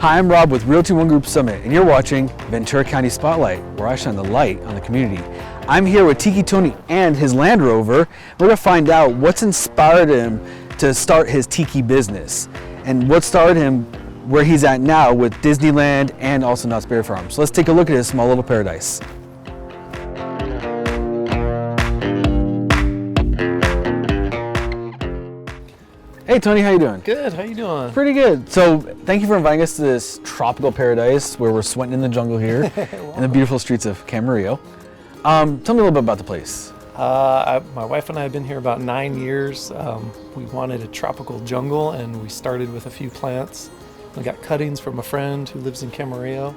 Hi, I'm Rob with Realty One Group Summit, and you're watching Ventura County Spotlight, where I shine the light on the community. I'm here with TIki Tony and his Land Rover. We're gonna find out what's inspired him to start his TIki business, and what started him where he's at now with Disneyland and also Knott's Berry Farm. So let's take a look at his small little paradise. Hey Tony, how you doing? Good, how you doing? Pretty good. So thank you for inviting us to this tropical paradise where we're sweating in the jungle here in the beautiful streets of Camarillo. Tell me a little bit about the place. My wife and I have been here about 9 years. We wanted a tropical jungle and we started with a few plants. We got cuttings from a friend who lives in Camarillo,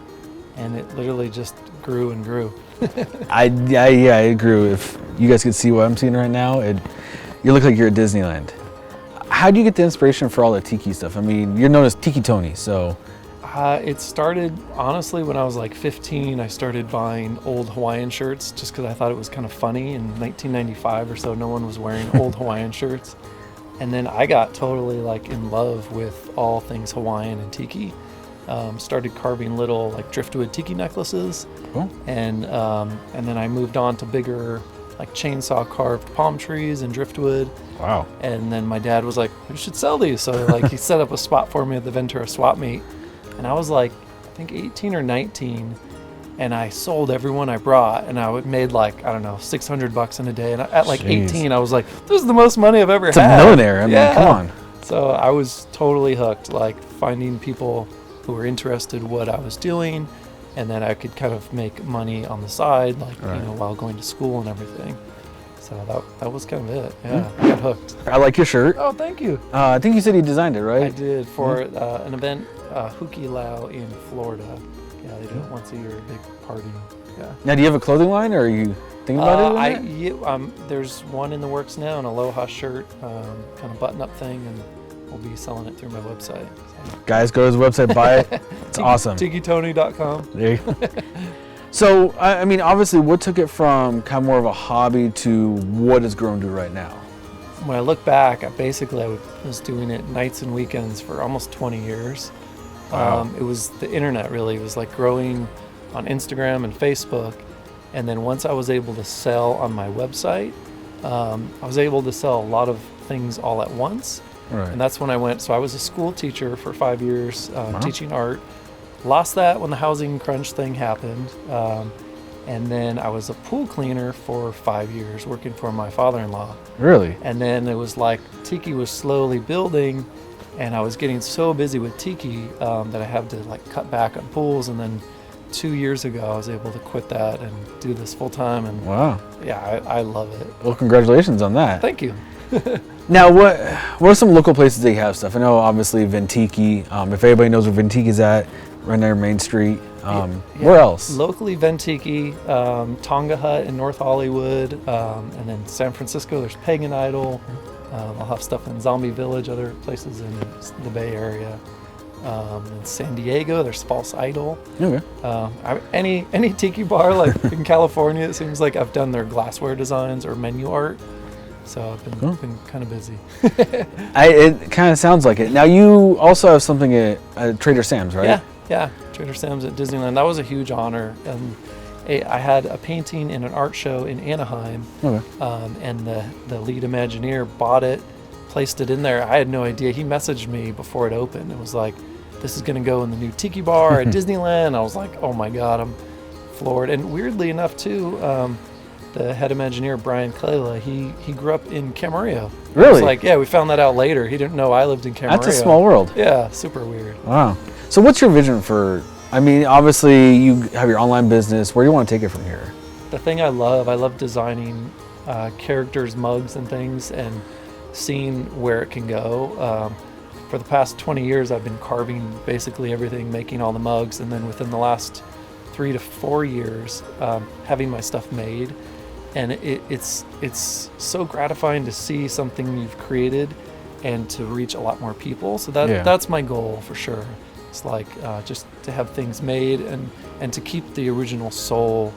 and it literally just grew and grew. It grew. If you guys could see what I'm seeing right now, you look like you're at Disneyland. How do you get the inspiration for all the TIki stuff? I mean, you're known as TIki Tony, so. It started, honestly, when I was like 15. I started buying old Hawaiian shirts just because I thought it was kind of funny. In 1995 or so, no one was wearing old Hawaiian shirts. And then I got totally like in love with all things Hawaiian and TIki. Started carving little like driftwood TIki necklaces. Cool. And then I moved on to bigger like chainsaw carved palm trees and driftwood. Wow. And then my dad was like, you should sell these. So like he set up a spot for me at the Ventura swap meet. And I was like, I think 18 or 19. And I sold every one I brought. And I made like, I don't know, $600 in a day. And at like 18, I was like, this is the most money I've ever had. It's a millionaire. I mean, come on. So I was totally hooked, like finding people who were interested in what I was doing. And then I could kind of make money on the side, like, right, while going to school and everything. So that was kind of it. Yeah, I got hooked. I like your shirt. Oh, thank you. I think you said you designed it, right? I did for an event, Hukilau in Florida. Yeah, they do it once a year, a big party. Yeah. Now, do you have a clothing line, or are you thinking about it? There's one in the works now, an Aloha shirt, kind of button-up thing, and we'll be selling it through my website. So. Guys, go to his website, buy it. It's awesome. TikiTony.com. There you go. So, I mean, obviously, what took it from kind of more of a hobby to what it's grown to right now? When I look back, I was doing it nights and weekends for almost 20 years. Wow. It was the internet, really. It was like growing on Instagram and Facebook. And then once I was able to sell on my website, I was able to sell a lot of things all at once. Right. And that's when I went. So I was a school teacher for 5 years, teaching art. Lost that when the housing crunch thing happened. And then I was a pool cleaner for 5 years, working for my father-in-law. Really? And then it was like TIki was slowly building, and I was getting so busy with TIki that I had to like cut back on pools. And then 2 years ago, I was able to quit that and do this full time. And wow. Yeah, I love it. Well, congratulations on that. Thank you. Now, what are some local places that you have stuff? I know, obviously, Ventiki. If anybody knows where Ventiki is at, right near Main Street. Where else? Locally, Ventiki, Tonga Hut in North Hollywood, and then San Francisco, there's Pagan Idol. I'll have stuff in Zombie Village, other places in the Bay Area. In San Diego, there's False Idol. Okay. Any tiki bar, like in California, it seems like I've done their glassware designs or menu art. So I've been kind of busy. It kind of sounds like it. Now, you also have something at Trader Sam's, right? Yeah, Trader Sam's at Disneyland. That was a huge honor. And I had a painting in an art show in Anaheim, and the lead Imagineer bought it, placed it in there. I had no idea. He messaged me before it opened. It was like, this is going to go in the new tiki bar at Disneyland. I was like, oh my God, I'm floored. And weirdly enough, too, the head Imagineer, Brian Clayla, he grew up in Camarillo. Really? It's like, yeah, we found that out later. He didn't know I lived in Camarillo. That's a small world. Yeah, super weird. Wow. So what's your vision for, I mean, obviously you have your online business. Where do you want to take it from here? The thing I love designing characters, mugs, and things, and seeing where it can go. For the past 20 years, I've been carving basically everything, making all the mugs, and then within the last 3 to 4 years, having my stuff made. And it's so gratifying to see something you've created and to reach a lot more people. So that's my goal for sure. It's like just to have things made and to keep the original soul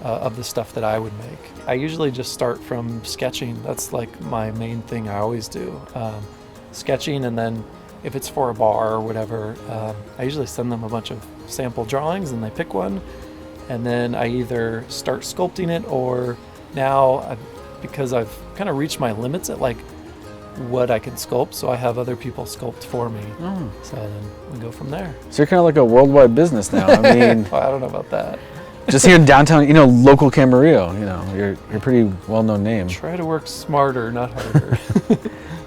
of the stuff that I would make. I usually just start from sketching. That's like my main thing I always do. Sketching, and then if it's for a bar or whatever, I usually send them a bunch of sample drawings and they pick one, and then I either start sculpting it, or now because I've kind of reached my limits at like what I can sculpt, so I have other people sculpt for me. So then we go from there. So you're kind of like a worldwide business now. I mean, Well, I don't know about that. just here in downtown, you know, local Camarillo, you know, you're a pretty well-known name. Try to work smarter, not harder.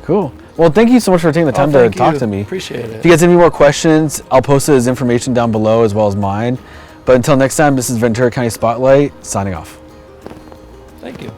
Cool. Well, thank you so much for taking the time to Thank talk you. to me. Appreciate it. If you guys have any more questions, I'll post his information down below as well as mine. But until next time, this is Ventura County Spotlight signing off. Thank you.